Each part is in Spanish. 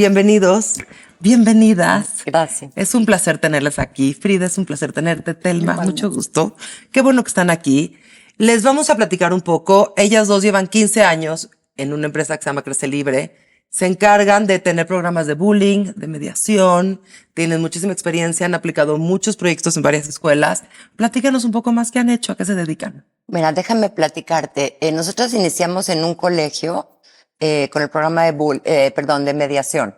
bienvenidos, bienvenidas. Gracias. Es un placer tenerlas aquí. Frida, es un placer tenerte. Telma, mucho gusto. Qué bueno que están aquí. Les vamos a platicar un poco. Ellas dos llevan 15 años en una empresa que se llama Crece Libre. Se encargan de tener programas de bullying, de mediación. Tienen muchísima experiencia, han aplicado muchos proyectos en varias escuelas. Platícanos un poco más qué han hecho, a qué se dedican. Mira, déjame platicarte. Nosotros iniciamos en un colegio con el programa de mediación.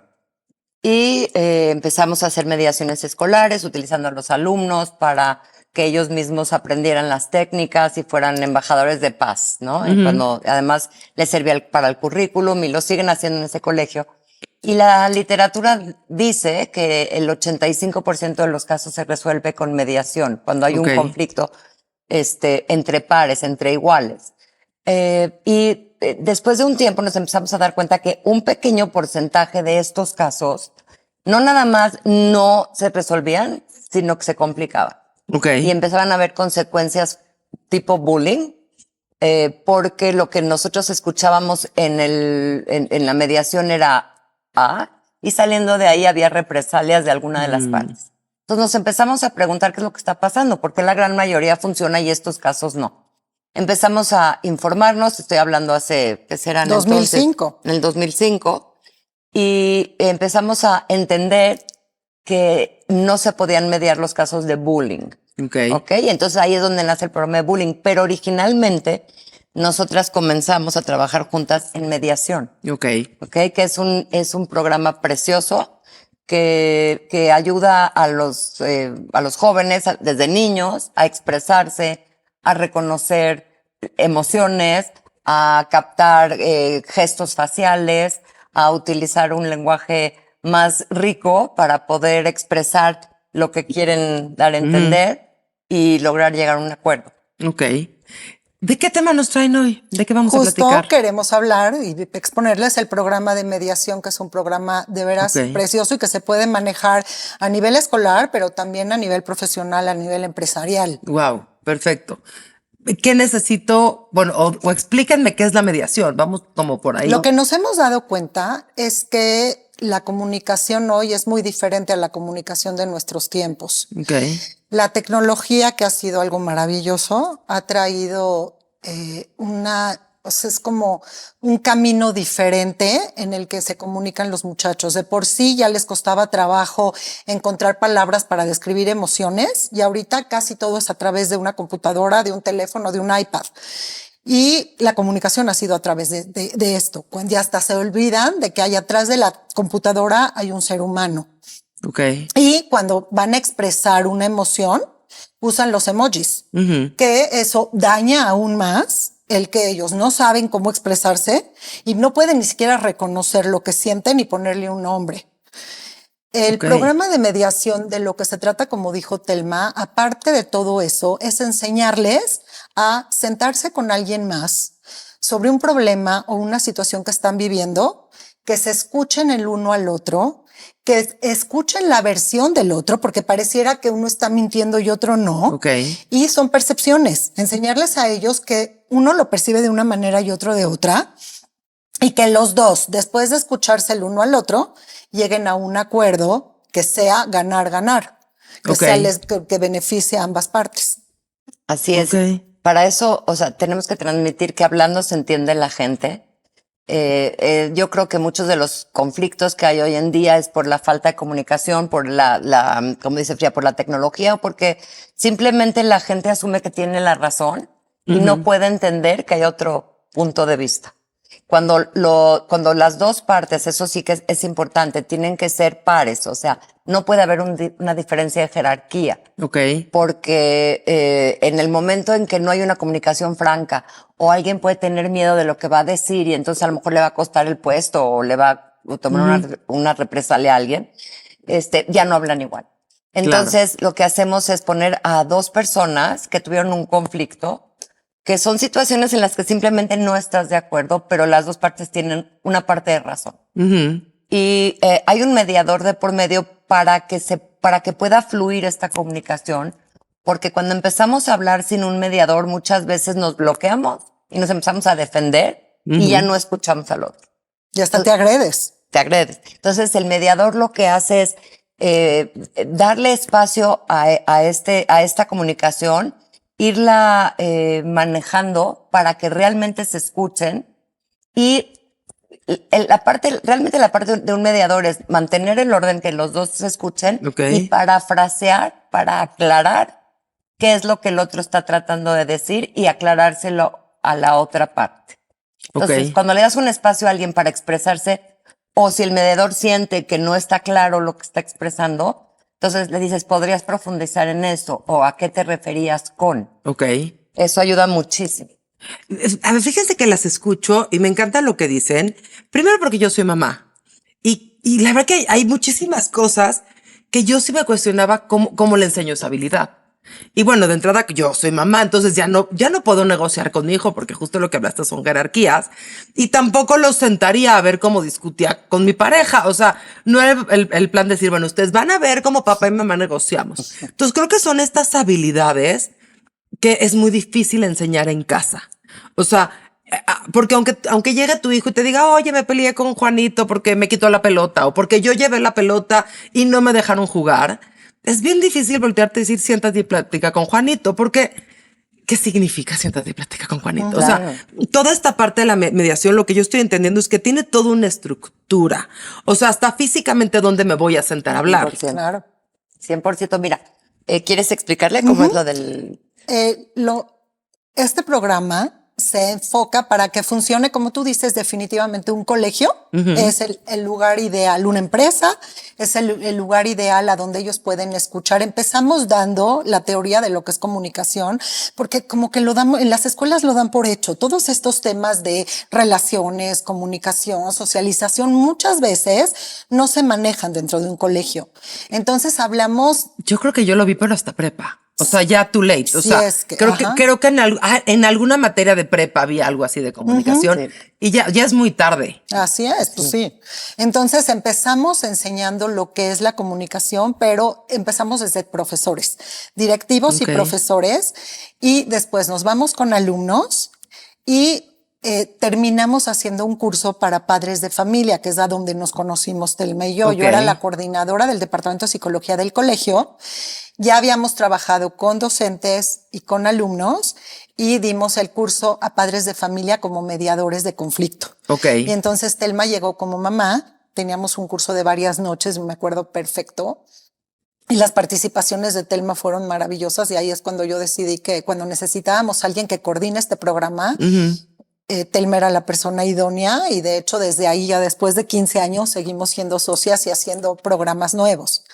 Y empezamos a hacer mediaciones escolares utilizando a los alumnos para que ellos mismos aprendieran las técnicas y fueran embajadores de paz, ¿no? Y cuando además les servía para el currículum y lo siguen haciendo en ese colegio. Y la literatura dice que el 85% de los casos se resuelve con mediación, cuando hay un conflicto entre pares, entre iguales. Después de un tiempo nos empezamos a dar cuenta que un pequeño porcentaje de estos casos no nada más no se resolvían, sino que se complicaban. Y empezaban a haber consecuencias tipo bullying, porque lo que nosotros escuchábamos en la mediación era y saliendo de ahí había represalias de alguna de las partes. Entonces nos empezamos a preguntar qué es lo que está pasando, por qué la gran mayoría funciona y estos casos no. Empezamos a informarnos, estoy hablando hace, ¿qué serán? 2005. Entonces, en el 2005, y empezamos a entender que no se podían mediar los casos de bullying. Y entonces ahí es donde nace el programa de bullying, pero originalmente nosotras comenzamos a trabajar juntas en mediación. Que es un programa precioso que ayuda a los jóvenes desde niños a expresarse, a reconocer emociones, a captar gestos faciales, a utilizar un lenguaje más rico para poder expresar lo que quieren dar a entender y lograr llegar a un acuerdo. ¿De qué tema nos traen hoy? ¿De qué vamos a platicar? Justo queremos hablar y exponerles el programa de mediación, que es un programa de veras precioso y que se puede manejar a nivel escolar, pero también a nivel profesional, a nivel empresarial. Wow, perfecto. ¿Qué necesito? Bueno, o explíquenme qué es la mediación. Vamos como por ahí. Lo que nos hemos dado cuenta es que la comunicación hoy es muy diferente a la comunicación de nuestros tiempos. La tecnología, que ha sido algo maravilloso, ha traído es como un camino diferente en el que se comunican los muchachos. De por sí ya les costaba trabajo encontrar palabras para describir emociones y ahorita casi todo es a través de una computadora, de un teléfono, de un iPad. Y la comunicación ha sido a través de esto, cuando ya hasta se olvidan de que hay atrás de la computadora hay un ser humano. Y cuando van a expresar una emoción, usan los emojis, que eso daña aún más el que ellos no saben cómo expresarse y no pueden ni siquiera reconocer lo que sienten y ponerle un nombre. El programa de mediación, de lo que se trata, como dijo Telma, aparte de todo eso, es enseñarles a sentarse con alguien más sobre un problema o una situación que están viviendo, que se escuchen el uno al otro, que escuchen la versión del otro, porque pareciera que uno está mintiendo y otro no. Y son percepciones. Enseñarles a ellos que uno lo percibe de una manera y otro de otra, y que los dos, después de escucharse el uno al otro, lleguen a un acuerdo que sea ganar-ganar, que beneficie a ambas partes. Así es. Para eso, tenemos que transmitir que hablando se entiende la gente. Yo creo que muchos de los conflictos que hay hoy en día es por la falta de comunicación, por como dice Frida, por la tecnología, o porque simplemente la gente asume que tiene la razón y no puede entender que hay otro punto de vista. Cuando las dos partes, eso sí que es importante, tienen que ser pares, no puede haber una diferencia de jerarquía. Porque en el momento en que no hay una comunicación franca o alguien puede tener miedo de lo que va a decir y entonces a lo mejor le va a costar el puesto o le va a tomar una represalia a alguien, ya no hablan igual. Entonces lo que hacemos es poner a dos personas que tuvieron un conflicto, que son situaciones en las que simplemente no estás de acuerdo, pero las dos partes tienen una parte de razón. Y hay un mediador de por medio para que pueda fluir esta comunicación, porque cuando empezamos a hablar sin un mediador, muchas veces nos bloqueamos y nos empezamos a defender y ya no escuchamos al otro. Y hasta te agredes. te agredes. Entonces, el mediador lo que hace es darle espacio a esta comunicación, irla manejando para que realmente se escuchen. Y realmente la parte de un mediador es mantener el orden, que los dos se escuchen, y parafrasear para aclarar qué es lo que el otro está tratando de decir y aclarárselo a la otra parte. Entonces, cuando le das un espacio a alguien para expresarse, o si el mediador siente que no está claro lo que está expresando, entonces le dices, ¿podrías profundizar en eso? ¿O a qué te referías con? Eso ayuda muchísimo. A ver, fíjense que las escucho y me encanta lo que dicen. Primero porque yo soy mamá. Y la verdad que hay muchísimas cosas que yo sí me cuestionaba cómo le enseño esa habilidad. Y bueno, de entrada que yo soy mamá, entonces ya no puedo negociar con mi hijo porque justo lo que hablaste son jerarquías, y tampoco lo sentaría a ver cómo discutía con mi pareja. O sea, no era el plan decir, bueno, ustedes van a ver cómo papá y mamá negociamos. Entonces creo que son estas habilidades que es muy difícil enseñar en casa. O sea, porque aunque llegue tu hijo y te diga, oye, me peleé con Juanito porque me quitó la pelota, o porque yo llevé la pelota y no me dejaron jugar, es bien difícil voltearte y decir, siéntate y platica con Juanito, porque ¿qué significa siéntate y platica con Juanito? Claro. O sea, toda esta parte de la mediación, lo que yo estoy entendiendo es que tiene toda una estructura. O sea, hasta físicamente dónde me voy a sentar a hablar. 100%. Claro. 100%. Mira, ¿quieres explicarle cómo es lo del...? Este programa se enfoca para que funcione, como tú dices, definitivamente un colegio. Es el lugar ideal, una empresa, es el lugar ideal a donde ellos pueden escuchar. Empezamos dando la teoría de lo que es comunicación, porque como que lo damos, en las escuelas lo dan por hecho. Todos estos temas de relaciones, comunicación, socialización, muchas veces no se manejan dentro de un colegio. Entonces hablamos... Yo creo que yo lo vi, pero hasta prepa. O sea, ya too late. O sea, es que, creo que en alguna materia de prepa había algo así de comunicación, y ya es muy tarde. Así es, pues sí. Entonces empezamos enseñando lo que es la comunicación, pero empezamos desde profesores, directivos y profesores, y después nos vamos con alumnos y terminamos haciendo un curso para padres de familia, que es a donde nos conocimos Telma y yo. Yo era la coordinadora del Departamento de Psicología del colegio. Ya habíamos trabajado con docentes y con alumnos y dimos el curso a padres de familia como mediadores de conflicto. Y entonces Telma llegó como mamá. Teníamos un curso de varias noches, me acuerdo perfecto. Y las participaciones de Telma fueron maravillosas, y ahí es cuando yo decidí que cuando necesitábamos a alguien que coordine este programa, Telma era la persona idónea, y de hecho desde ahí, ya después de 15 años, seguimos siendo socias y haciendo programas nuevos.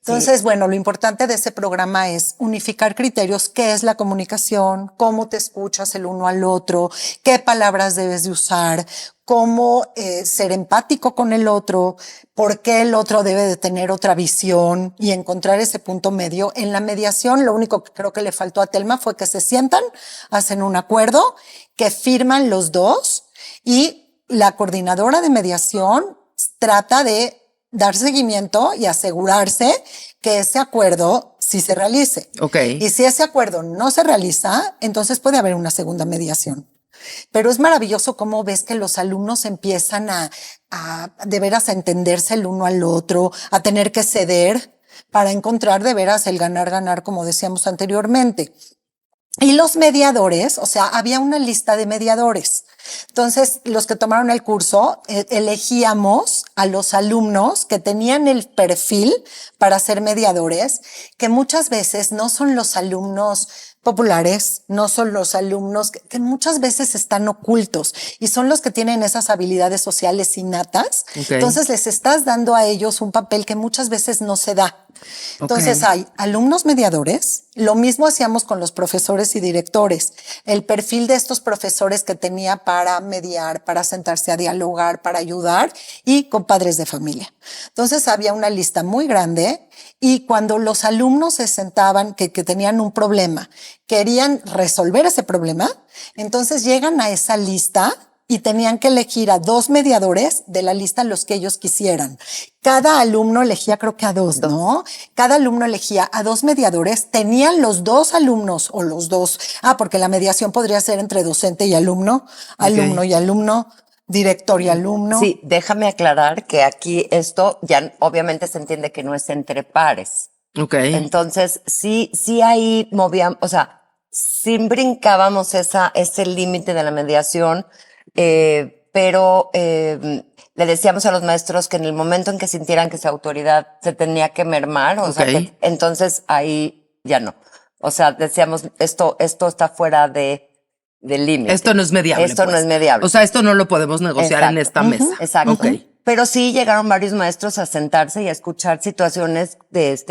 Entonces, bueno, lo importante de ese programa es unificar criterios. ¿Qué es la comunicación? ¿Cómo te escuchas el uno al otro? ¿Qué palabras debes de usar? ¿Cómo ser empático con el otro? ¿Por qué el otro debe de tener otra visión? Y encontrar ese punto medio. En la mediación, lo único que creo que le faltó a Telma fue que se sientan, hacen un acuerdo, que firman los dos, y la coordinadora de mediación trata de dar seguimiento y asegurarse que ese acuerdo sí se realice. Y si ese acuerdo no se realiza, entonces puede haber una segunda mediación. Pero es maravilloso cómo ves que los alumnos empiezan a de veras a entenderse el uno al otro, a tener que ceder para encontrar de veras el ganar, como decíamos anteriormente. Y los mediadores, o sea, había una lista de mediadores. Entonces, los que tomaron el curso, elegíamos a los alumnos que tenían el perfil para ser mediadores, que muchas veces no son los alumnos populares, no son los alumnos que muchas veces están ocultos, y son los que tienen esas habilidades sociales innatas. Entonces, les estás dando a ellos un papel que muchas veces no se da. Entonces hay alumnos mediadores. Lo mismo hacíamos con los profesores y directores. El perfil de estos profesores que tenía para mediar, para sentarse a dialogar, para ayudar, y con padres de familia. Entonces había una lista muy grande, y cuando los alumnos se sentaban, que tenían un problema, querían resolver ese problema, entonces llegan a esa lista y tenían que elegir a 2 mediadores de la lista, los que ellos quisieran. Cada alumno elegía, creo que a 2, ¿no? Cada alumno elegía a 2 mediadores. Tenían los 2 alumnos, o los 2, porque la mediación podría ser entre docente y alumno, alumno y alumno, director y alumno. Sí, déjame aclarar que aquí esto ya obviamente se entiende que no es entre pares. Ok. Entonces, sí ahí movíamos, o sea, sí brincábamos ese límite de la mediación, pero le decíamos a los maestros que en el momento en que sintieran que su autoridad se tenía que mermar, o sea, que entonces ahí ya no. O sea, decíamos, esto está fuera del límite. Esto no es mediable. Esto no es mediable. O sea, esto no lo podemos negociar en esta mesa. Exacto. Okay. Pero sí llegaron varios maestros a sentarse y a escuchar situaciones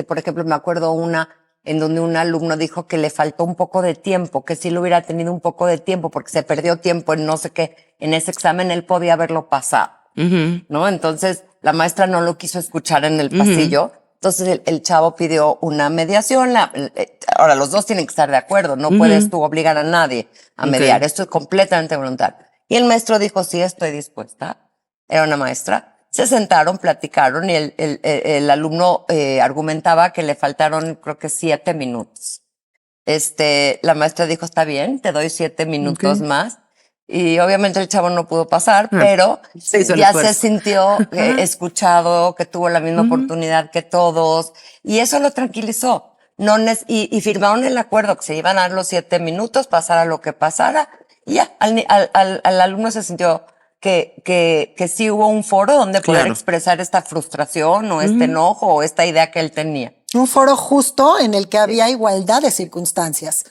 por ejemplo, me acuerdo una en donde un alumno dijo que le faltó un poco de tiempo, que si lo hubiera tenido un poco de tiempo porque se perdió tiempo en no sé qué, en ese examen él podía haberlo pasado, ¿no? Entonces la maestra no lo quiso escuchar en el pasillo. Entonces el chavo pidió una mediación. Ahora los dos tienen que estar de acuerdo, no puedes tú obligar a nadie a mediar. Esto es completamente voluntario. Y el maestro dijo, sí, estoy dispuesta. Era una maestra. Se sentaron, platicaron y el alumno argumentaba que le faltaron, creo que 7 minutos. La maestra dijo, está bien, te doy 7 minutos más. Y obviamente el chavo no pudo pasar, pero ya se sintió escuchado, que tuvo la misma oportunidad que todos. Y eso lo tranquilizó. Y firmaron el acuerdo que se iban a dar los 7 minutos, pasara lo que pasara. Y ya, al alumno se sintió que sí hubo un foro donde poder expresar esta frustración o este enojo o esta idea que él tenía. Un foro justo en el que había igualdad de circunstancias,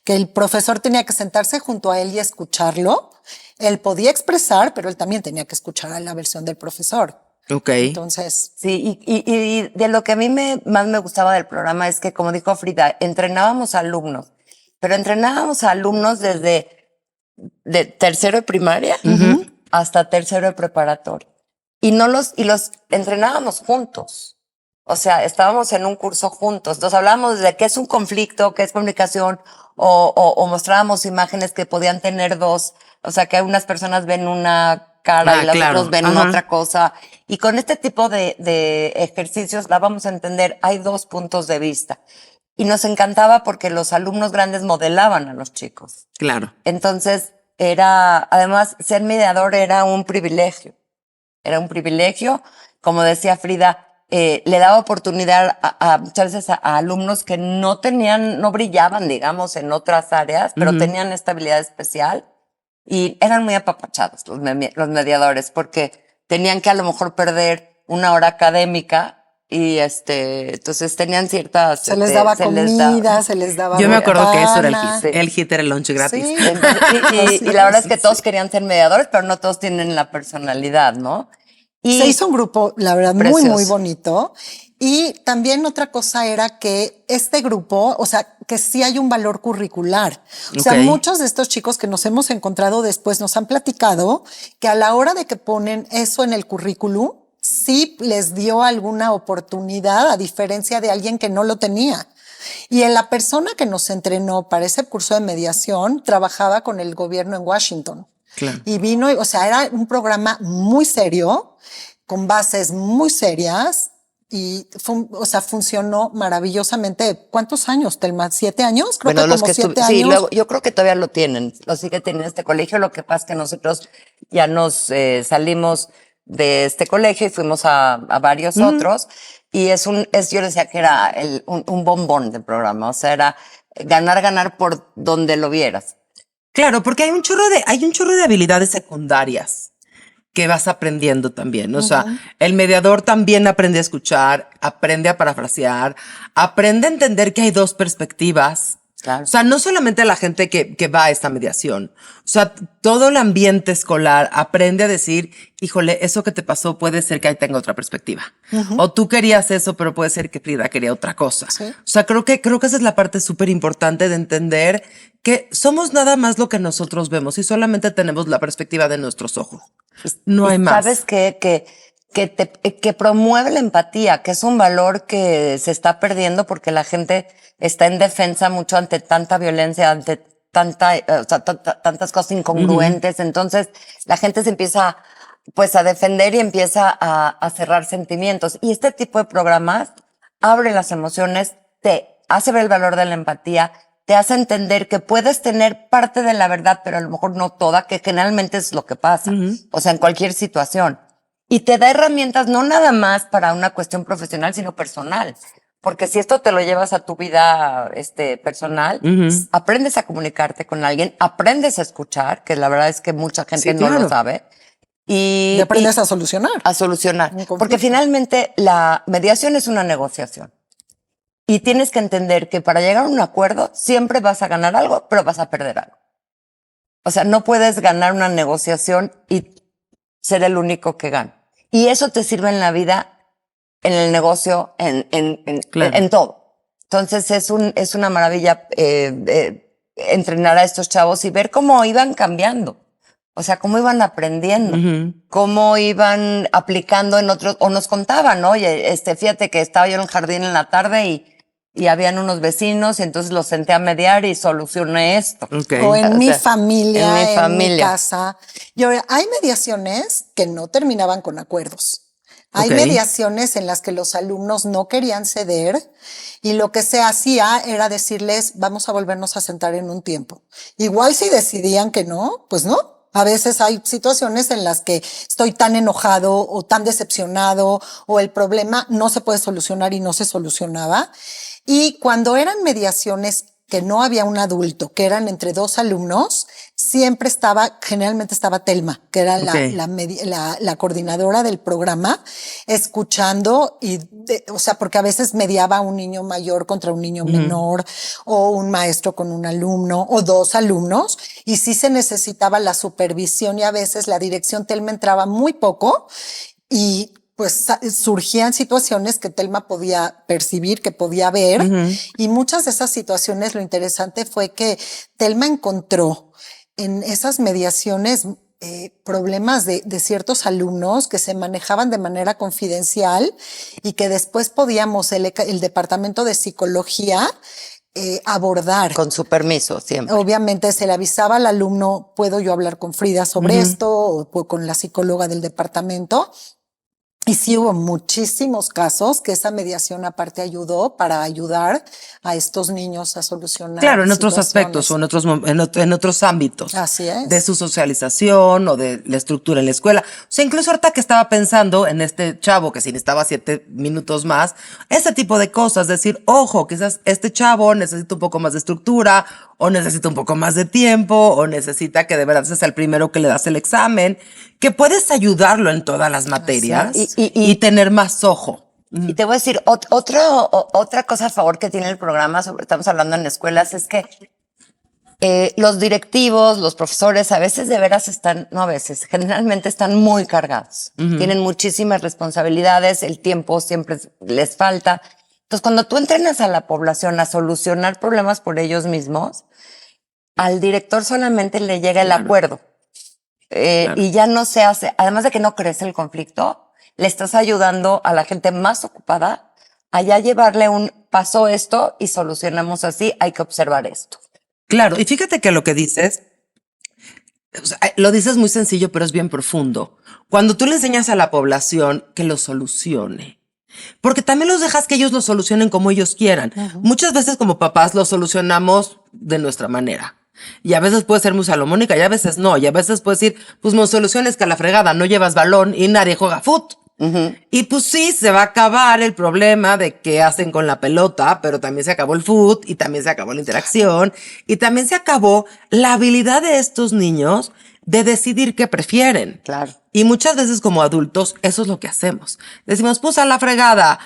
que el profesor tenía que sentarse junto a él y escucharlo. Él podía expresar, pero él también tenía que escuchar a la versión del profesor. Ok. Entonces. Sí, y de lo que a mí más me gustaba del programa es que, como dijo Frida, entrenábamos a alumnos, pero entrenábamos a alumnos desde de tercero de primaria hasta tercero de preparatoria. Y los entrenábamos juntos. O sea, estábamos en un curso juntos. Entonces hablábamos de qué es un conflicto, qué es comunicación, o mostrábamos imágenes que podían tener dos. O sea, que unas personas ven una cara y las otras ven otra cosa. Y con este tipo de ejercicios la vamos a entender. Hay 2 puntos de vista. Y nos encantaba porque los alumnos grandes modelaban a los chicos. Claro. Entonces, además, ser mediador era un privilegio. Era un privilegio. Como decía Frida, le daba oportunidad muchas veces a alumnos que no brillaban, digamos, en otras áreas, pero tenían esta habilidad especial y eran muy apapachados los mediadores porque tenían que a lo mejor perder una hora académica y entonces tenían ciertas... Se les daba comida, se les daba Yo me acuerdo que eso era el hit. Sí. El hit era el lunch gratis. Sí. Entonces, y la verdad es que todos querían ser mediadores, pero no todos tienen la personalidad, ¿no? Y se hizo un grupo, la verdad, precioso. muy bonito. Y también otra cosa era que este grupo, o sea, que sí hay un valor curricular. O sea, muchos de estos chicos que nos hemos encontrado después nos han platicado que a la hora de que ponen eso en el currículum, sí les dio alguna oportunidad a diferencia de alguien que no lo tenía. Y la persona que nos entrenó para ese curso de mediación trabajaba con el gobierno en Washington. Claro. Y vino, o sea, era un programa muy serio, con bases muy serias y funcionó maravillosamente. ¿Cuántos años, Telma? ¿7 años? Creo que como 7 años. Sí, luego, yo creo que todavía lo sigue teniendo este colegio. Lo que pasa es que nosotros ya nos salimos de este colegio y fuimos a varios otros. Y yo decía que era un bombón del programa. O sea, era ganar por donde lo vieras. Claro, porque hay un chorro de habilidades secundarias que vas aprendiendo también. O sea, el mediador también aprende a escuchar, aprende a parafrasear, aprende a entender que hay 2 perspectivas. Claro. O sea, no solamente la gente que va a esta mediación. O sea, todo el ambiente escolar aprende a decir, híjole, eso que te pasó puede ser que ahí tenga otra perspectiva. O tú querías eso, pero puede ser que Frida quería otra cosa. Sí. O sea, creo que esa es la parte súper importante de entender que somos nada más lo que nosotros vemos y solamente tenemos la perspectiva de nuestros ojos. No hay más. ¿Sabes qué? Que promueve la empatía, que es un valor que se está perdiendo porque la gente está en defensa mucho ante tanta violencia, ante tantas cosas incongruentes. Entonces, la gente se empieza pues a defender y empieza a cerrar sentimientos. Y este tipo de programas abre las emociones, te hace ver el valor de la empatía, te hace entender que puedes tener parte de la verdad, pero a lo mejor no toda, que generalmente es lo que pasa. O sea, en cualquier situación. Y te da herramientas no nada más para una cuestión profesional, sino personal. Porque si esto te lo llevas a tu vida personal, aprendes a comunicarte con alguien, aprendes a escuchar, que la verdad es que mucha gente no lo sabe. Y aprendes a solucionar. A solucionar. Porque finalmente la mediación es una negociación. Y tienes que entender que para llegar a un acuerdo siempre vas a ganar algo, pero vas a perder algo. O sea, no puedes ganar una negociación y ser el único que gana. Y eso te sirve en la vida, en el negocio, en todo. Entonces es una maravilla entrenar a estos chavos y ver cómo iban cambiando. O sea, cómo iban aprendiendo, cómo iban aplicando en otros, o nos contaban, ¿no? Oye, fíjate que estaba yo en el jardín en la tarde y habían unos vecinos y entonces los senté a mediar y solucioné esto. O en mi familia, en mi casa. Y ahora, hay mediaciones que no terminaban con acuerdos. Hay mediaciones en las que los alumnos no querían ceder y lo que se hacía era decirles, vamos a volvernos a sentar en un tiempo. Igual si decidían que no, pues no. A veces hay situaciones en las que estoy tan enojado o tan decepcionado o el problema no se puede solucionar y no se solucionaba. Y cuando eran mediaciones que no había un adulto, que eran entre dos alumnos, generalmente estaba Telma, que era la coordinadora del programa, escuchando o sea, porque a veces mediaba un niño mayor contra un niño menor, o un maestro con un alumno, o dos alumnos, y sí se necesitaba la supervisión y a veces la dirección. Telma entraba muy poco y pues surgían situaciones que Telma podía percibir, que podía ver, y muchas de esas situaciones, lo interesante fue que Telma encontró en esas mediaciones problemas de ciertos alumnos que se manejaban de manera confidencial y que después podíamos, el departamento de psicología, abordar. Con su permiso, siempre. Obviamente se le avisaba al alumno, ¿puedo yo hablar con Frida sobre esto? O con la psicóloga del departamento. Y sí hubo muchísimos casos que esa mediación aparte ayudó para ayudar a estos niños a solucionar. Claro, en otros aspectos o en otros ámbitos. Así es. De su socialización o de la estructura en la escuela. O sea, incluso ahorita que estaba pensando en este chavo que si necesitaba 7 minutos más, ese tipo de cosas, decir, ojo, quizás este chavo necesita un poco más de estructura o necesita un poco más de tiempo o necesita que de verdad seas el primero que le das el examen, que puedes ayudarlo en todas las materias y tener más ojo. Y te voy a decir, otra cosa a favor que tiene el programa, estamos hablando en escuelas, es que los directivos, los profesores, a veces de veras generalmente están muy cargados. Tienen muchísimas responsabilidades, el tiempo siempre les falta. Entonces, cuando tú entrenas a la población a solucionar problemas por ellos mismos, al director solamente le llega el acuerdo. Y ya no se hace, además de que no crece el conflicto, le estás ayudando a la gente más ocupada a ya llevarle pasó esto y solucionamos así, hay que observar esto. Claro, y fíjate que lo que dices, o sea, lo dices muy sencillo, pero es bien profundo. Cuando tú le enseñas a la población que lo solucione, porque también los dejas que ellos lo solucionen como ellos quieran. Muchas veces como papás lo solucionamos de nuestra manera. Y a veces puede ser muy salomónica y a veces no. Y a veces puedes decir, pues mi solución es que a la fregada no llevas balón y nadie juega fútbol. Y pues sí, se va a acabar el problema de qué hacen con la pelota, pero también se acabó el fútbol y también se acabó la interacción y también se acabó la habilidad de estos niños de decidir qué prefieren. Claro. Y muchas veces como adultos eso es lo que hacemos. Decimos, pues a la fregada,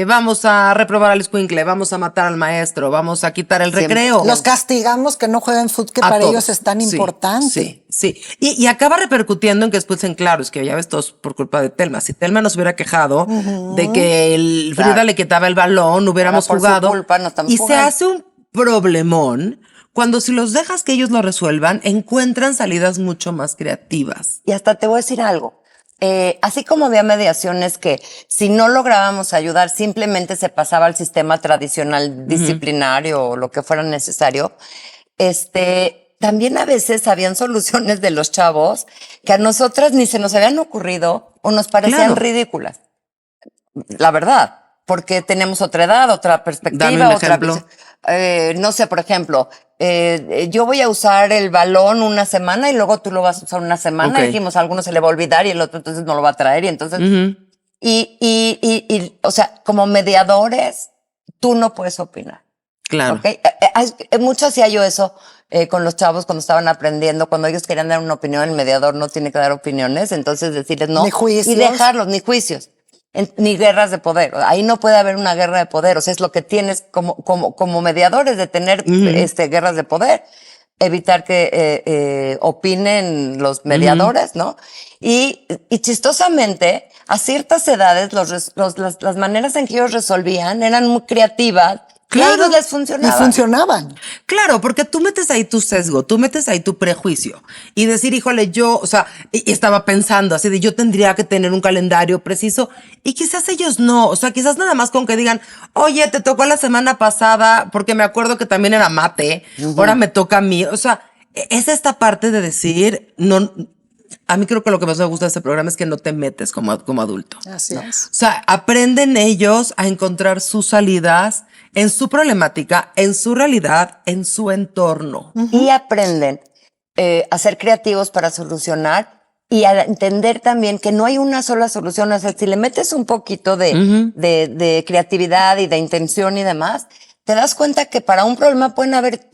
vamos a reprobar al escuincle, vamos a matar al maestro, vamos a quitar el recreo. Los castigamos que no jueguen fútbol, que para ellos es tan importante. Sí. Y acaba repercutiendo en que después dicen, claro, es que ya ves, todo es por culpa de Telma. Si Telma nos hubiera quejado de que Frida le quitaba el balón, hubiéramos jugado. Por su culpa no estamos jugando. Se hace un problemón cuando si los dejas que ellos lo resuelvan, encuentran salidas mucho más creativas. Y hasta te voy a decir algo. Así como había mediaciones que si no lográbamos ayudar, simplemente se pasaba al sistema tradicional disciplinario o lo que fuera necesario, también a veces habían soluciones de los chavos que a nosotras ni se nos habían ocurrido o nos parecían ridículas. La verdad, porque tenemos otra edad, otra perspectiva, Dame un ejemplo. no sé, por ejemplo, yo voy a usar el balón una semana y luego tú lo vas a usar una semana. Ok. Dijimos, a alguno se le va a olvidar y el otro entonces no lo va a traer. Y entonces, o sea, como mediadores, tú no puedes opinar. Claro. ¿Ok? Mucho hacía yo eso con los chavos cuando estaban aprendiendo, cuando ellos querían dar una opinión, el mediador no tiene que dar opiniones, entonces decirles no. Ni juicios. Y dejarlos, ni juicios. Ni guerras de poder. Ahí no puede haber una guerra de poder. O sea, es lo que tienes como mediadores de tener guerras de poder. Evitar que opinen los mediadores, ¿no? Y chistosamente, a ciertas edades, las maneras en que ellos resolvían eran muy creativas. Claro. Y a ellos les Y funcionaba. funcionaban. Claro, porque tú metes ahí tu sesgo, tú metes ahí tu prejuicio y decir, híjole, yo, o sea, y estaba pensando así de yo tendría que tener un calendario preciso y quizás ellos no, o sea, quizás nada más con que digan, oye, te tocó la semana pasada porque me acuerdo que también era mate, ahora me toca a mí, o sea, es esta parte de decir, no, a mí creo que lo que más me gusta de este programa es que no te metes como adulto. Así es. O sea, aprenden ellos a encontrar sus salidas en su problemática, en su realidad, en su entorno. Y aprenden a ser creativos para solucionar y a entender también que no hay una sola solución. O sea, si le metes un poquito de creatividad y de intención y demás, te das cuenta que para un problema pueden haber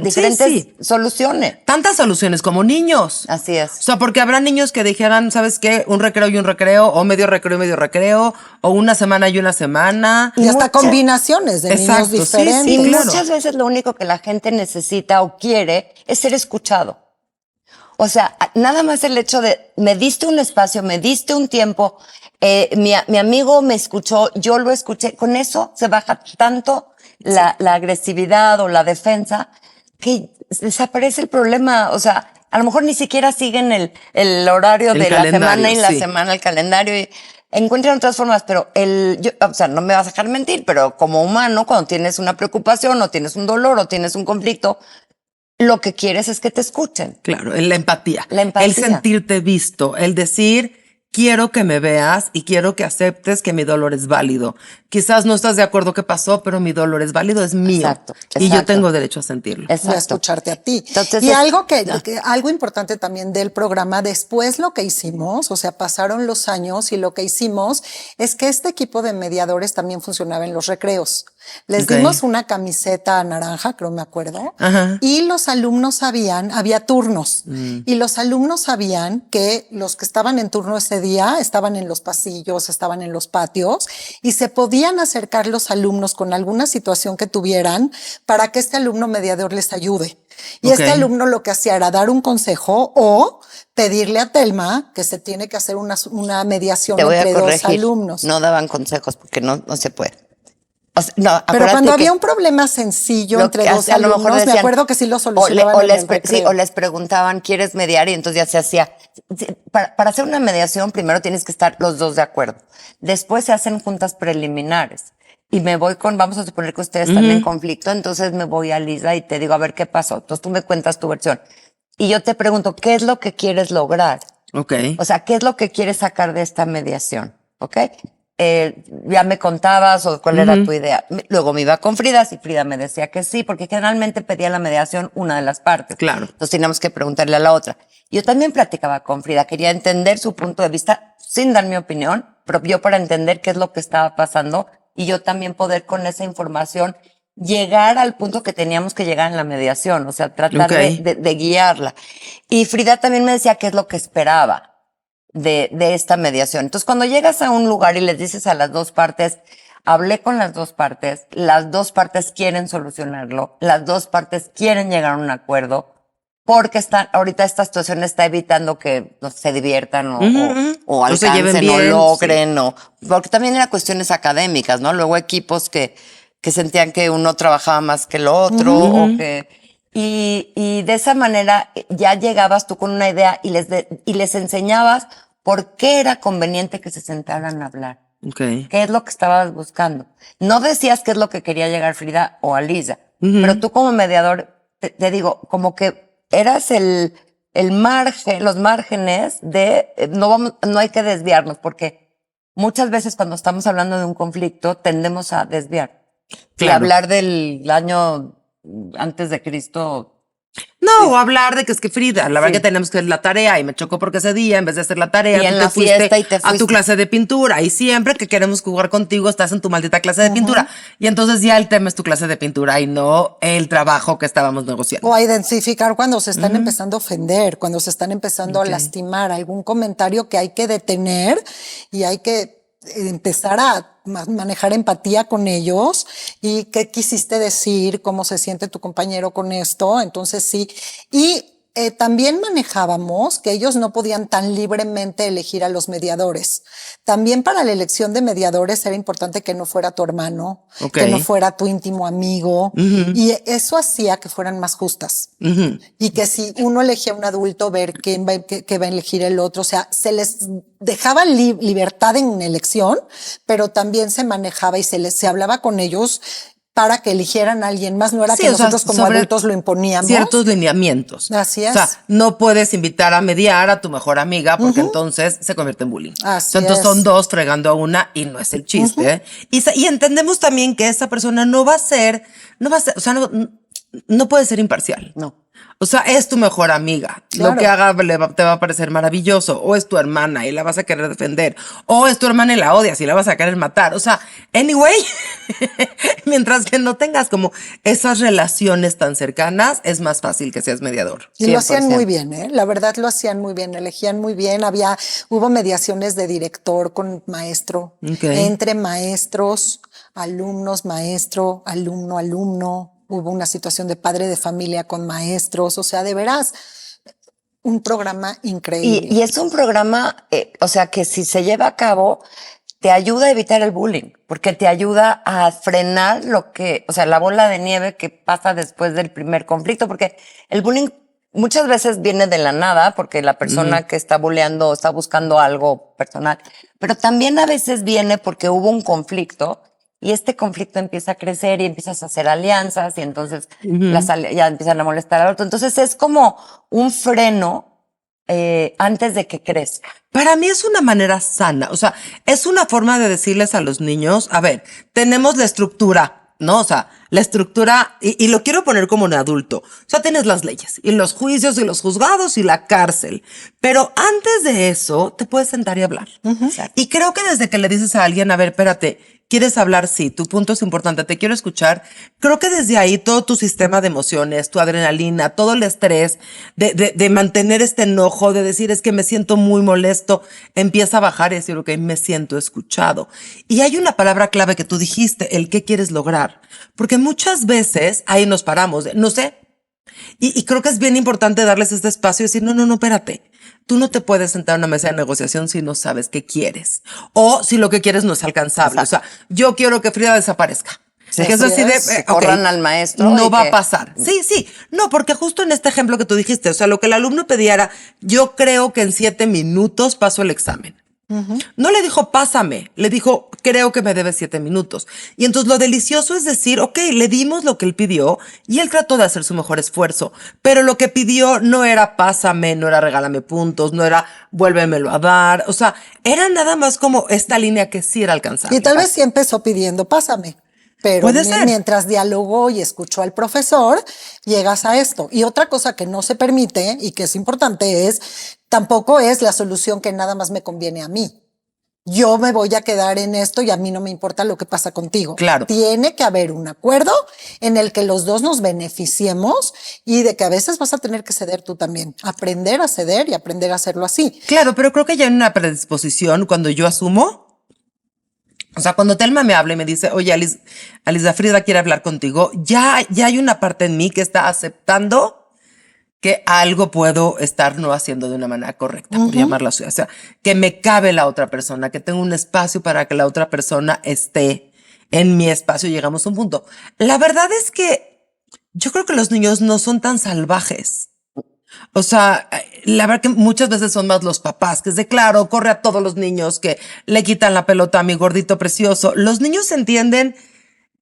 diferentes soluciones. Tantas soluciones como niños. Así es. O sea, porque habrá niños que dijeran, ¿sabes qué? Un recreo y un recreo, o medio recreo y medio recreo, o una semana y una semana. Y hasta combinaciones de Exacto, niños sí, diferentes. sí, Y claro. muchas veces lo único que la gente necesita o quiere es ser escuchado. O sea, nada más el hecho de, me diste un espacio, me diste un tiempo, mi amigo me escuchó, yo lo escuché, con eso se baja tanto la agresividad o la defensa que desaparece el problema. O sea, a lo mejor ni siquiera siguen el horario El de la calendario, semana y la sí. semana el calendario y encuentran otras formas, pero o sea, no me vas a dejar mentir, pero como humano, cuando tienes una preocupación o tienes un dolor o tienes un conflicto, lo que quieres es que te escuchen. Claro, la empatía. La empatía. El sentirte visto, el decir, quiero que me veas y quiero que aceptes que mi dolor es válido. Quizás no estás de acuerdo qué pasó, pero mi dolor es válido, es mío. Exacto, Y yo exacto. tengo derecho a sentirlo. Y a Exacto. escucharte a ti. Entonces, y algo algo importante también del programa, después lo que hicimos, o sea, pasaron los años y lo que hicimos es que este equipo de mediadores también funcionaba en los recreos. Les Ok. dimos una camiseta naranja, creo me acuerdo, Ajá. y los alumnos había turnos, y los alumnos sabían que los que estaban en turno ese día estaban en los pasillos, estaban en los patios, y se podían acercar los alumnos con alguna situación que tuvieran para que este alumno mediador les ayude. Y Ok. este alumno lo que hacía era dar un consejo o pedirle a Telma que se tiene que hacer una mediación Te voy a entre dos corregir. alumnos. No daban consejos porque no se puede. O sea, no, Pero acuérdate cuando que había un problema sencillo lo entre que dos hace- a lo mejor alumnos, me decían- acuerdo que sí lo solucionaban en el recreo. o les preguntaban, ¿quieres mediar? Y entonces ya se hacía. Sí, para hacer una mediación, primero tienes que estar los dos de acuerdo. Después se hacen juntas preliminares. Y me voy vamos a suponer que ustedes están en conflicto, entonces me voy a Lisa y te digo, a ver qué pasó. Entonces tú me cuentas tu versión. Y yo te pregunto, ¿qué es lo que quieres lograr? Ok. O sea, ¿qué es lo que quieres sacar de esta mediación? ¿Ok? Ya me contabas o cuál era tu idea. Luego me iba con Frida, si Frida me decía que sí, porque generalmente pedía la mediación una de las partes. Claro. Entonces teníamos que preguntarle a la otra. Yo también platicaba con Frida, quería entender su punto de vista sin dar mi opinión, pero yo para entender qué es lo que estaba pasando y yo también poder con esa información llegar al punto que teníamos que llegar en la mediación, o sea, tratar Ok. de guiarla. Y Frida también me decía qué es lo que esperaba de esta mediación. Entonces, cuando llegas a un lugar y les dices a las dos partes, hablé con las dos partes quieren solucionarlo, las dos partes quieren llegar a un acuerdo, porque ahorita esta situación está evitando que no sé, se diviertan o O se lleven alcancen o bien, logren, porque también era cuestiones académicas, ¿no? Luego equipos que sentían que uno trabajaba más que el otro, o que y de esa manera ya llegabas tú con una idea y les enseñabas por qué era conveniente que se sentaran a hablar. Ok. ¿Qué es lo que estabas buscando? No decías qué es lo que quería llegar Frida o Alisa, pero tú como mediador, te digo, como que eras el margen, los márgenes de, no hay que desviarnos, porque muchas veces cuando estamos hablando de un conflicto tendemos a desviar. Y hablar del año antes de Cristo. No, o hablar de que es que Frida, la verdad que tenemos que hacer la tarea y me chocó porque ese día, en vez de hacer la tarea, Y en tú la te fuiste fiesta y te a tu fuiste. clase de pintura y siempre que queremos jugar contigo estás en tu maldita clase de pintura. Y entonces ya el tema es tu clase de pintura y no el trabajo que estábamos negociando. O a identificar cuando se están empezando a ofender, cuando se están empezando a lastimar, algún comentario que hay que detener y hay que empezar a manejar empatía con ellos y qué quisiste decir, cómo se siente tu compañero con esto. Entonces sí. Y también manejábamos que ellos no podían tan libremente elegir a los mediadores. También para la elección de mediadores era importante que no fuera tu hermano, que no fuera tu íntimo amigo. Y eso hacía que fueran más justas. Y que si uno elegía a un adulto, ver qué va a elegir el otro. O sea, se les dejaba libertad en elección, pero también se manejaba y se hablaba con ellos para que eligieran a alguien más. No era que nosotros como adultos lo imponíamos. Ciertos lineamientos. Así es. O sea, no puedes invitar a mediar a tu mejor amiga porque entonces se convierte en bullying. Entonces son dos fregando a una y no es el chiste. Y entendemos también que esa persona no va a ser, o sea, no puede ser imparcial. No. O sea, es tu mejor amiga. Claro. Lo que haga te va a parecer maravilloso. O es tu hermana y la vas a querer defender. O es tu hermana y la odias y la vas a querer matar. O sea, anyway, mientras que no tengas como esas relaciones tan cercanas, es más fácil que seas mediador. Y 100%. Lo hacían muy bien, ¿eh? La verdad lo hacían muy bien, elegían muy bien. Hubo mediaciones de director con maestro, entre maestros, alumnos, maestro, alumno, alumno. Hubo una situación de padre de familia con maestros, o sea, de veras, un programa increíble. Y es un programa, o sea, que si se lleva a cabo, te ayuda a evitar el bullying, porque te ayuda a frenar o sea, la bola de nieve que pasa después del primer conflicto, porque el bullying muchas veces viene de la nada, porque la persona que está bulleando está buscando algo personal, pero también a veces viene porque hubo un conflicto. Y este conflicto empieza a crecer y empiezas a hacer alianzas y entonces ya empiezan a molestar al otro. Entonces es como un freno antes de que crezca. Para mí es una manera sana. O sea, es una forma de decirles a los niños, a ver, tenemos la estructura, ¿no? O sea, la estructura, y lo quiero poner como un adulto. O sea, tienes las leyes y los juicios y los juzgados y la cárcel. Pero antes de eso, te puedes sentar y hablar. Y creo que desde que le dices a alguien, a ver, espérate, ¿quieres hablar? Sí, tu punto es importante, te quiero escuchar. Creo que desde ahí todo tu sistema de emociones, tu adrenalina, todo el estrés de mantener este enojo, de decir es que me siento muy molesto, empieza a bajar y decir, ok, me siento escuchado. Y hay una palabra clave que tú dijiste, el qué quieres lograr. Porque muchas veces ahí nos paramos, no sé. Y creo que es bien importante darles este espacio y decir, no, espérate. Tú no te puedes sentar a una mesa de negociación si no sabes qué quieres. O si lo que quieres no es alcanzable. Exacto. O sea, yo quiero que Frida desaparezca. Sí, que es así de, corran al maestro. No va a pasar. Sí. No, porque justo en este ejemplo que tú dijiste, o sea, lo que el alumno pedía era, yo creo que en 7 minutos paso el examen. No le dijo, pásame, le dijo, creo que me debes 7 minutos. Y entonces lo delicioso es decir, ok, le dimos lo que él pidió y él trató de hacer su mejor esfuerzo. Pero lo que pidió no era pásame, no era regálame puntos, no era vuélvemelo a dar. O sea, era nada más como esta línea que sí era alcanzable. Y tal vez sí empezó pidiendo, pásame. Pero mientras dialogó y escuchó al profesor, llegas a esto. Y otra cosa que no se permite y que es importante tampoco es la solución que nada más me conviene a mí. Yo me voy a quedar en esto y a mí no me importa lo que pasa contigo. Claro. Tiene que haber un acuerdo en el que los dos nos beneficiemos y de que a veces vas a tener que ceder tú también. Aprender a ceder y aprender a hacerlo así. Claro, pero creo que ya hay una predisposición cuando yo asumo. O sea, cuando Telma me habla y me dice, oye, Alice Frida quiere hablar contigo, ya hay una parte en mí que está aceptando que algo puedo estar no haciendo de una manera correcta, por llamarla así. O sea, que me cabe la otra persona, que tengo un espacio para que la otra persona esté en mi espacio. Llegamos a un punto. La verdad es que yo creo que los niños no son tan salvajes. O sea, la verdad que muchas veces son más los papás, que es de claro, corre a todos los niños, que le quitan la pelota a mi gordito precioso. Los niños entienden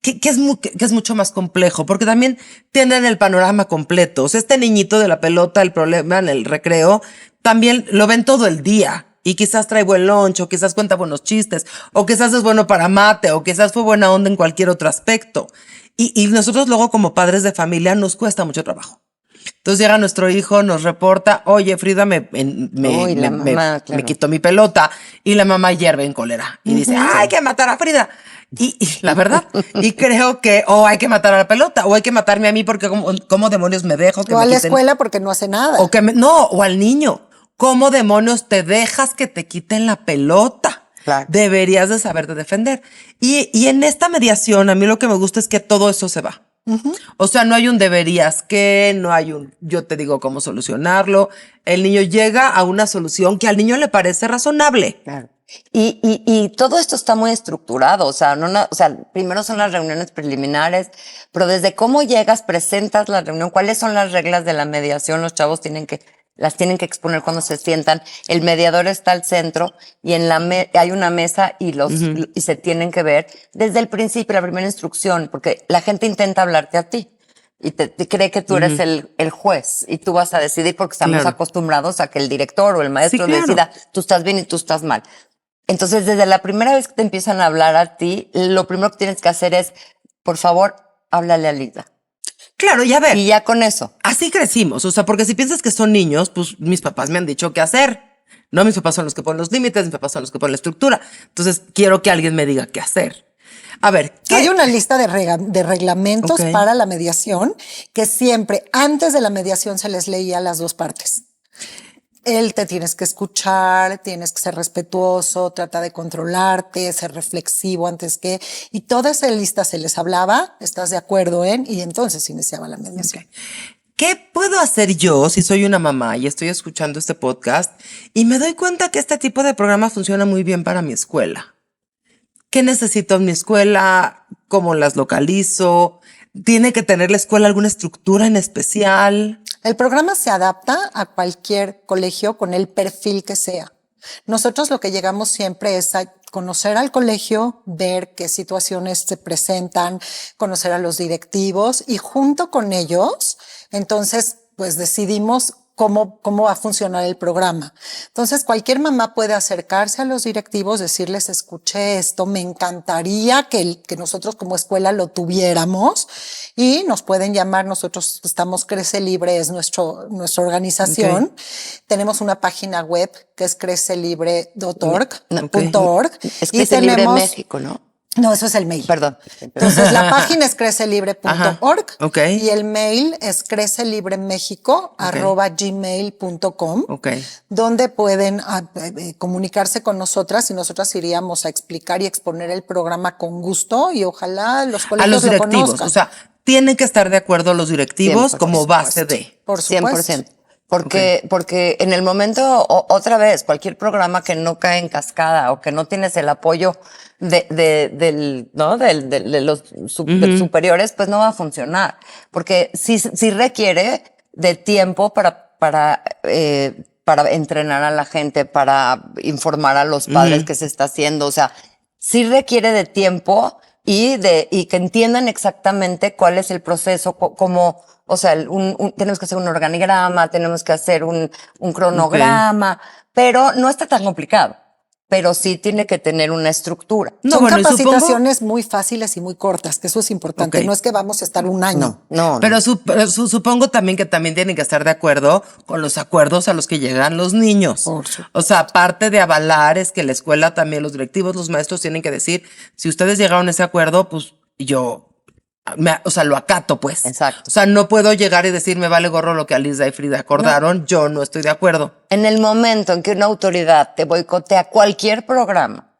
que es mucho más complejo, porque también tienen el panorama completo. O sea, este niñito de la pelota, el problema en el recreo, también lo ven todo el día. y quizás trae buen lunch, o quizás cuenta buenos chistes, o quizás es bueno para mate, o quizás fue buena onda en cualquier otro aspecto. Y nosotros luego como padres de familia nos cuesta mucho trabajo. Entonces llega nuestro hijo, nos reporta, oye, Frida me quitó mi pelota, y la mamá hierve en cólera y dice, hay que matar a Frida. Y la verdad, y creo que hay que matar a la pelota, o hay que matarme a mí porque ¿cómo demonios me dejo que o me a la quiten? escuela porque no hace nada. O al niño. ¿Cómo demonios te dejas que te quiten la pelota? Claro. Deberías de saberte defender. Y en esta mediación, a mí lo que me gusta es que todo eso se va. O sea, no hay un deberías que, no hay un yo te digo cómo solucionarlo. El niño llega a una solución que al niño le parece razonable. Claro. Y todo esto está muy estructurado, o sea, primero son las reuniones preliminares, pero desde cómo llegas, presentas la reunión, cuáles son las reglas de la mediación, los chavos las tienen que exponer cuando se sientan, el mediador está al centro y hay una mesa y y se tienen que ver desde el principio, la primera instrucción, porque la gente intenta hablarte a ti. Y te cree que tú eres el juez y tú vas a decidir porque estamos acostumbrados a que el director o el maestro decida tú estás bien y tú estás mal. Entonces, desde la primera vez que te empiezan a hablar a ti, lo primero que tienes que hacer es, por favor, háblale a Lisa. Claro, ya ver. Y ya con eso. Así crecimos. O sea, porque si piensas que son niños, pues mis papás me han dicho qué hacer. No, mis papás son los que ponen los límites, mis papás son los que ponen la estructura. Entonces, quiero que alguien me diga qué hacer. A ver, ¿qué? Hay una lista de reglamentos para la mediación que siempre, antes de la mediación, se les leía a las dos partes. Él te tienes que escuchar, tienes que ser respetuoso, trata de controlarte, ser reflexivo antes que... Y toda esa lista se les hablaba, ¿estás de acuerdo en? Y entonces iniciaba la mediación. ¿Qué puedo hacer yo si soy una mamá y estoy escuchando este podcast y me doy cuenta que este tipo de programa funciona muy bien para mi escuela? ¿Qué necesito en mi escuela? ¿Cómo las localizo? ¿Tiene que tener la escuela alguna estructura en especial? El programa se adapta a cualquier colegio con el perfil que sea. Nosotros lo que llegamos siempre es a conocer al colegio, ver qué situaciones se presentan, conocer a los directivos y junto con ellos, entonces, pues decidimos cómo va a funcionar el programa. Entonces, cualquier mamá puede acercarse a los directivos, decirles, escuché esto, me encantaría que nosotros como escuela lo tuviéramos y nos pueden llamar. Nosotros estamos Crece Libre, es nuestra organización. Okay. Tenemos una página web que es crecelibre.org. Es Crece Libre México, ¿no? No, eso es el mail. Perdón. Entonces, la página es crecelibre.org okay. y el mail es crecelibremexico@gmail.com, donde pueden comunicarse con nosotras y nosotras iríamos a explicar y exponer el programa con gusto y ojalá los colegios a los directivos, lo conozcan. O sea, tienen que estar de acuerdo los directivos como base de. Por supuesto. 100%. Porque en el momento, otra vez, cualquier programa que no cae en cascada o que no tienes el apoyo de los superiores, pues no va a funcionar. Porque sí requiere de tiempo para entrenar a la gente, para informar a los padres qué se está haciendo. O sea, sí requiere de tiempo y que entiendan exactamente cuál es el proceso, cómo... O sea, tenemos que hacer un organigrama, tenemos que hacer un cronograma, pero no está tan complicado. Pero sí tiene que tener una estructura. Son capacitaciones muy fáciles y muy cortas, que eso es importante. No es que vamos a estar un año. No. Pero supongo también que también tienen que estar de acuerdo con los acuerdos a los que llegan los niños. O sea, aparte de avalar, es que la escuela también, los directivos, los maestros tienen que decir, si ustedes llegaron a ese acuerdo, pues yo... lo acato, pues. Exacto. O sea, no puedo llegar y decir, me vale gorro lo que Aliza y Frida acordaron, yo no estoy de acuerdo. En el momento en que una autoridad te boicotea cualquier programa,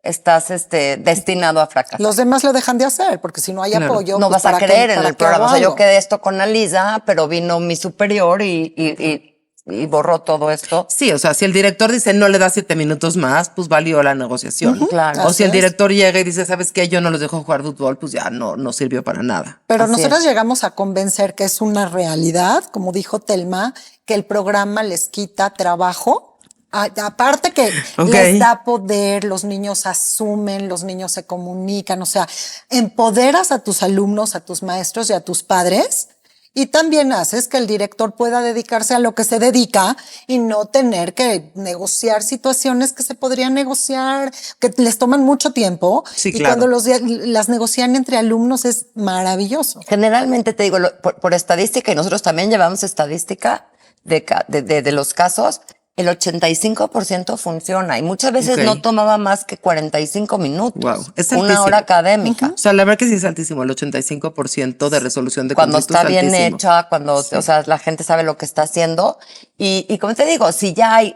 estás destinado a fracasar. Los demás lo dejan de hacer, porque si no hay apoyo... No vas a creer en el programa. O sea, yo quedé esto con Aliza, pero vino mi superior y borró todo esto. Sí, o sea, si el director dice no le da 7 minutos más, pues valió la negociación. Claro. O si el director llega y dice, ¿sabes qué? Yo no los dejo jugar fútbol, pues ya no sirvió para nada. Pero nosotros llegamos a convencer que es una realidad, como dijo Telma, que el programa les quita trabajo. Aparte que les da poder, los niños asumen, los niños se comunican, o sea, empoderas a tus alumnos, a tus maestros y a tus padres. Y también haces que el director pueda dedicarse a lo que se dedica y no tener que negociar situaciones que se podrían negociar, que les toman mucho tiempo. Sí, y claro. cuando las negocian entre alumnos es maravilloso. Generalmente te digo, por estadística, y nosotros también llevamos estadística de los casos, el 85% funciona y muchas veces Ok. no tomaba más que 45 minutos. Wow, es una altísimo. hora académica. O sea, la verdad que sí es altísimo, el 85% de resolución de Cuando conflictos está es bien altísimo. hecha, cuando, Sí. o sea, la gente sabe lo que está haciendo. Y como te digo, si ya hay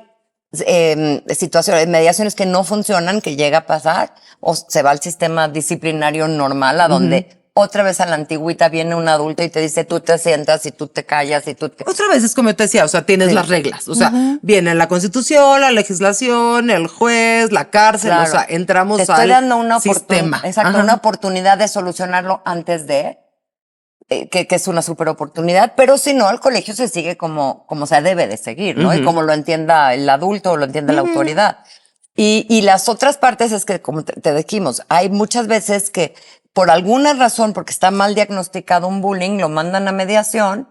situaciones, mediaciones que no funcionan, que llega a pasar, o se va al sistema disciplinario normal, a donde otra vez a la antigüita viene un adulto y te dice, tú te sientas y tú te callas y tú te... Otra vez es como te decía, o sea, tienes Sí. las reglas, o sea, viene la constitución, la legislación, el juez, la cárcel, Claro. o sea, entramos Te estoy al dando una sistema. exacto, Ajá. una oportunidad de solucionarlo antes de, que es una super oportunidad, pero si no, el colegio se sigue como se debe de seguir, ¿no? Y como lo entienda el adulto o lo entienda la autoridad. Y las otras partes es que, como te dijimos, hay muchas veces que por alguna razón, porque está mal diagnosticado un bullying, lo mandan a mediación,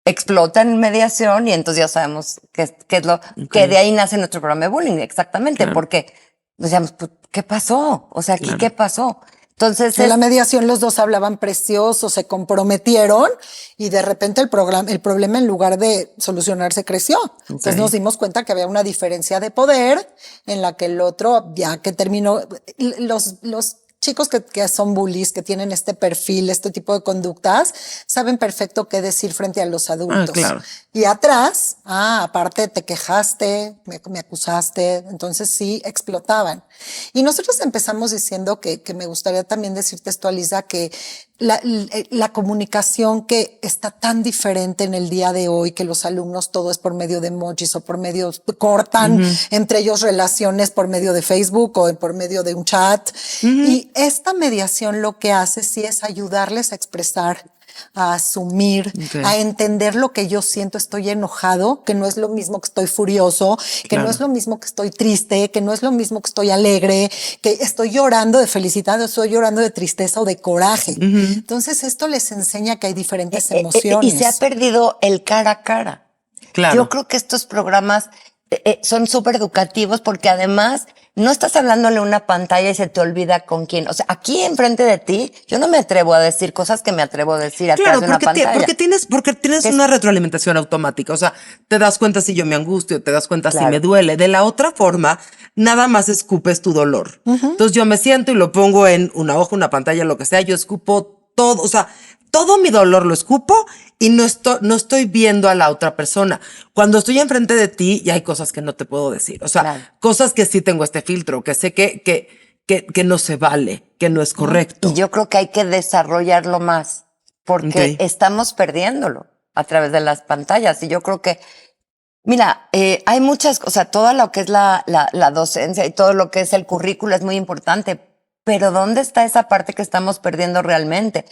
explota en mediación y entonces ya sabemos que es lo que de ahí nace nuestro programa de bullying, exactamente, Claro. porque decíamos, pues, ¿qué pasó? O sea, aquí, Claro. ¿qué pasó? Entonces, En la mediación los dos hablaban precioso, se comprometieron y de repente el problema en lugar de solucionarse creció. Entonces nos dimos cuenta que había una diferencia de poder en la que el otro, ya que terminó, los chicos que son bullies, que tienen este perfil, este tipo de conductas, saben perfecto qué decir frente a los adultos. Claro. Y atrás, aparte te quejaste, me acusaste, entonces sí explotaban. Y nosotros empezamos diciendo que me gustaría también decirte esto, Alisa, que la comunicación que está tan diferente en el día de hoy, que los alumnos todo es por medio de emojis o por medio, cortan entre ellos relaciones por medio de Facebook o por medio de un chat. Y esta mediación lo que hace sí es ayudarles a expresar, a asumir, a entender lo que yo siento. Estoy enojado, que no es lo mismo que estoy furioso, que no es lo mismo que estoy triste, que no es lo mismo que estoy alegre, que estoy llorando de felicidad o estoy llorando de tristeza o de coraje. Entonces esto les enseña que hay diferentes emociones. y se ha perdido el cara a cara. Claro. Yo creo que estos programas son súper educativos porque además no estás hablándole a una pantalla y se te olvida con quién. O sea, aquí enfrente de ti, yo no me atrevo a decir cosas que me atrevo a decir atrás de una pantalla. Porque tienes una retroalimentación automática. O sea, te das cuenta si yo me angustio, te das cuenta si me duele. De la otra forma, nada más escupes tu dolor. Entonces yo me siento y lo pongo en una hoja, una pantalla, lo que sea. Yo escupo todo, o sea, todo mi dolor lo escupo y no estoy viendo a la otra persona. Cuando estoy enfrente de ti, ya hay cosas que no te puedo decir. O sea, cosas que sí tengo este filtro, que sé que no se vale, que no es correcto. Y yo creo que hay que desarrollarlo más porque estamos perdiéndolo a través de las pantallas. Y yo creo que, mira, hay muchas cosas, todo lo que es la docencia y todo lo que es el currículo es muy importante, pero ¿dónde está esa parte que estamos perdiendo realmente?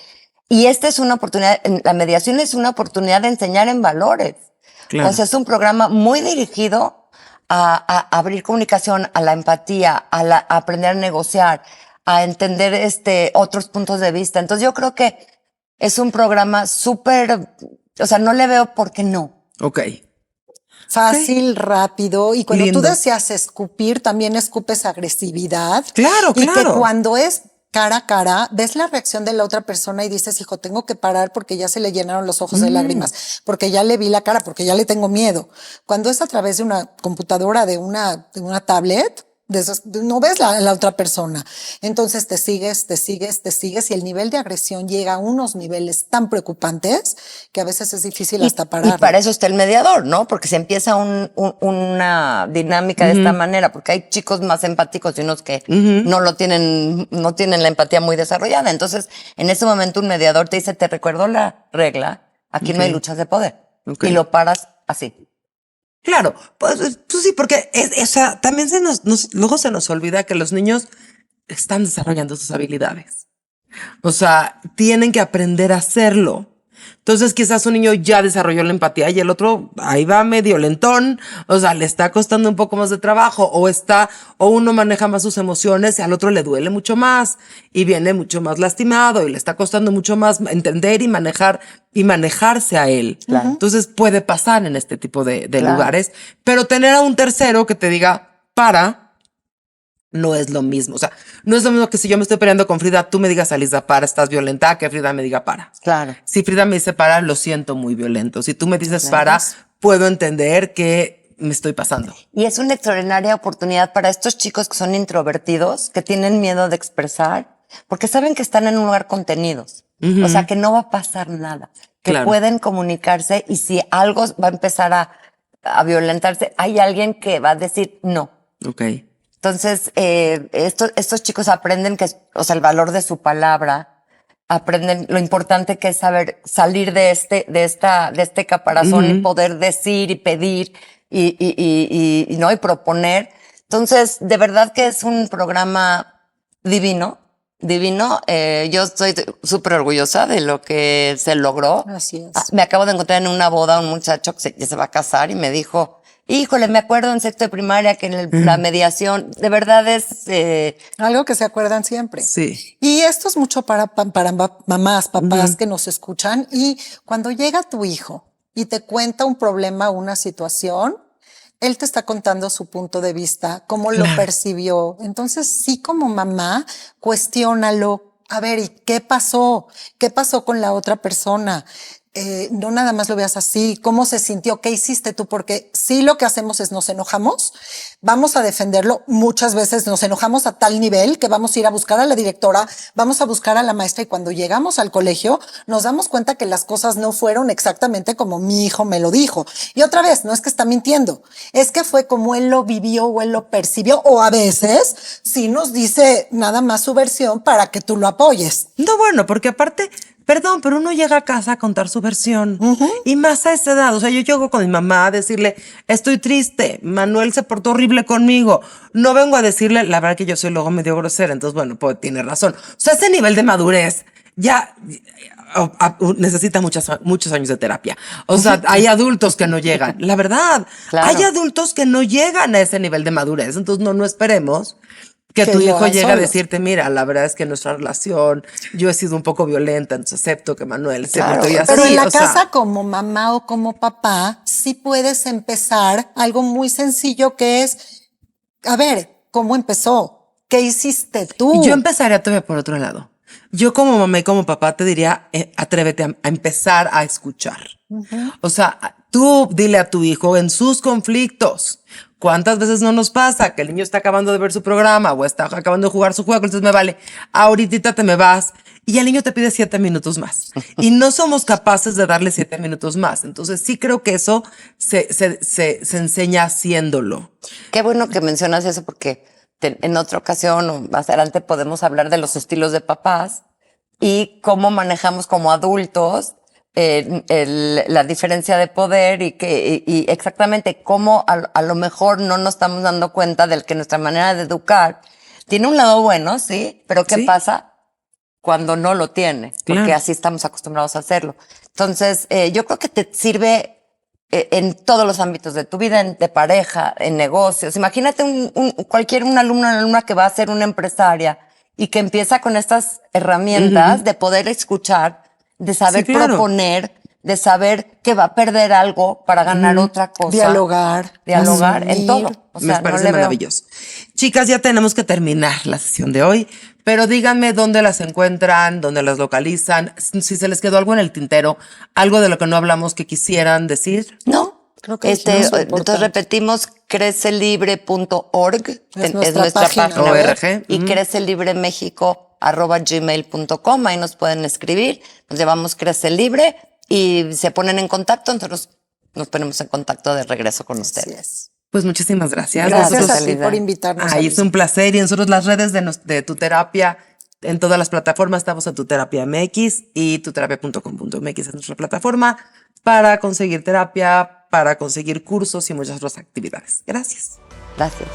Y esta es una oportunidad, la mediación es una oportunidad de enseñar en valores. Claro. O sea, es un programa muy dirigido a abrir comunicación, a la empatía, a aprender a negociar, a entender otros puntos de vista. Entonces yo creo que es un programa súper, o sea, no le veo por qué no. Ok. Fácil, rápido. Y cuando Lindo. tú deseas escupir, también escupes agresividad. Claro, y claro. que cuando es cara a cara, ves la reacción de la otra persona y dices, hijo, tengo que parar porque ya se le llenaron los ojos de lágrimas, porque ya le vi la cara, porque ya le tengo miedo. Cuando es a través de una computadora, de una tablet, de esas, no ves la otra persona. Entonces te sigues y el nivel de agresión llega a unos niveles tan preocupantes que a veces es difícil hasta parar. Y para eso está el mediador, ¿no? Porque se empieza una dinámica de esta manera, porque hay chicos más empáticos y unos que no tienen la empatía muy desarrollada. Entonces, en ese momento un mediador te dice, te recuerdo la regla, aquí no hay luchas de poder. Y lo paras así. Claro, pues sí, porque o sea, también luego se nos olvida que los niños están desarrollando sus habilidades. O sea, tienen que aprender a hacerlo. Entonces quizás un niño ya desarrolló la empatía y el otro ahí va medio lentón, o sea, le está costando un poco más de trabajo o uno maneja más sus emociones y al otro le duele mucho más y viene mucho más lastimado y le está costando mucho más entender y manejarse a él. Claro. Entonces puede pasar en este tipo de Claro. lugares, pero tener a un tercero que te diga, no es lo mismo. O sea, no es lo mismo que si yo me estoy peleando con Frida, tú me digas, Alisa, para, estás violenta, que Frida me diga, para. Claro. Si Frida me dice para, lo siento muy violento. Si tú me dices Claro. para, puedo entender que me estoy pasando. Y es una extraordinaria oportunidad para estos chicos que son introvertidos, que tienen miedo de expresar, porque saben que están en un lugar contenidos. O sea, que no va a pasar nada, que Claro. pueden comunicarse y si algo va a empezar a violentarse, hay alguien que va a decir no. Ok. Entonces, estos chicos aprenden o sea, el valor de su palabra, aprenden lo importante que es saber salir de este caparazón y poder decir y pedir y proponer. Entonces, de verdad que es un programa divino. Yo estoy súper orgullosa de lo que se logró. Así es. Me acabo de encontrar en una boda un muchacho que ya se va a casar y me dijo, híjole, me acuerdo en sexto de primaria que en la mediación, de verdad es... Algo que se acuerdan siempre. Sí. Y esto es mucho para mamás, papás que nos escuchan. Y cuando llega tu hijo y te cuenta un problema, una situación, él te está contando su punto de vista, cómo lo percibió. Entonces, sí, como mamá, cuestiónalo. A ver, ¿y qué pasó? ¿Qué pasó con la otra persona? No nada más lo veas así, cómo se sintió, qué hiciste tú, porque sí lo que hacemos es nos enojamos, vamos a defenderlo, muchas veces nos enojamos a tal nivel que vamos a ir a buscar a la directora, vamos a buscar a la maestra y cuando llegamos al colegio nos damos cuenta que las cosas no fueron exactamente como mi hijo me lo dijo. Y otra vez, no es que está mintiendo, es que fue como él lo vivió o él lo percibió, o a veces sí nos dice nada más su versión para que tú lo apoyes. No, bueno, porque aparte, perdón, pero uno llega a casa a contar su versión. Y más a esa edad. O sea, yo llego con mi mamá a decirle, estoy triste, Manuel se portó horrible conmigo. No vengo a decirle, la verdad que yo soy luego medio grosera, entonces, bueno, pues tiene razón. O sea, ese nivel de madurez ya necesita muchos años de terapia. O sea, hay adultos que no llegan. La verdad, Claro. hay adultos que no llegan a ese nivel de madurez. Entonces, no esperemos que Que tu lo hijo hagan llegue a solos. decirte, mira, la verdad es que nuestra relación, yo he sido un poco violenta, entonces acepto que Manuel se Claro, portó así. Pero en la o sea, casa como mamá o como papá, sí puedes empezar algo muy sencillo que es, a ver, ¿cómo empezó? ¿Qué hiciste tú? yo empezaría todavía por otro lado. Yo como mamá y como papá te diría, atrévete a empezar a escuchar. O sea, tú dile a tu hijo en sus conflictos. ¿Cuántas veces no nos pasa que el niño está acabando de ver su programa o está acabando de jugar su juego? Entonces me vale, ahorita te me vas. Y el niño te pide 7 minutos más. Y no somos capaces de darle 7 minutos más. Entonces sí creo que eso se enseña haciéndolo. Qué bueno que mencionas eso porque en otra ocasión o más adelante podemos hablar de los estilos de papás y cómo manejamos como adultos la diferencia de poder y exactamente cómo a lo mejor no nos estamos dando cuenta del que nuestra manera de educar tiene un lado bueno, sí, pero ¿qué Sí. pasa cuando no lo tiene? Porque Claro. así estamos acostumbrados a hacerlo. Entonces, yo creo que te sirve en todos los ámbitos de tu vida, de pareja, en negocios. Imagínate un alumno o una alumna que va a ser una empresaria y que empieza con estas herramientas de poder escuchar, de saber Sí, claro. proponer, de saber que va a perder algo para ganar otra cosa. Dialogar, en asumir. todo. O sea, Me parece no le veo. maravilloso. Chicas, ya tenemos que terminar la sesión de hoy, pero díganme dónde las encuentran, dónde las localizan, si se les quedó algo en el tintero, algo de lo que no hablamos que quisieran decir. No, Creo que eso es entonces importante. repetimos crecelibre.org, Es nuestra página web, ORG, y crecelibremexico@gmail.com, ahí nos pueden escribir, nos llamamos Crece Libre y se ponen en contacto, nosotros nos ponemos en contacto de regreso con Así ustedes. es. Pues muchísimas gracias. Gracias Nosotros- a ti por invitarnos. Ay, es Alisa. un placer. Y nosotros las redes de Tu Terapia, en todas las plataformas estamos en Tu Terapia MX y tuterapia.com.mx es nuestra plataforma para conseguir terapia, para conseguir cursos y muchas otras actividades. Gracias. Gracias.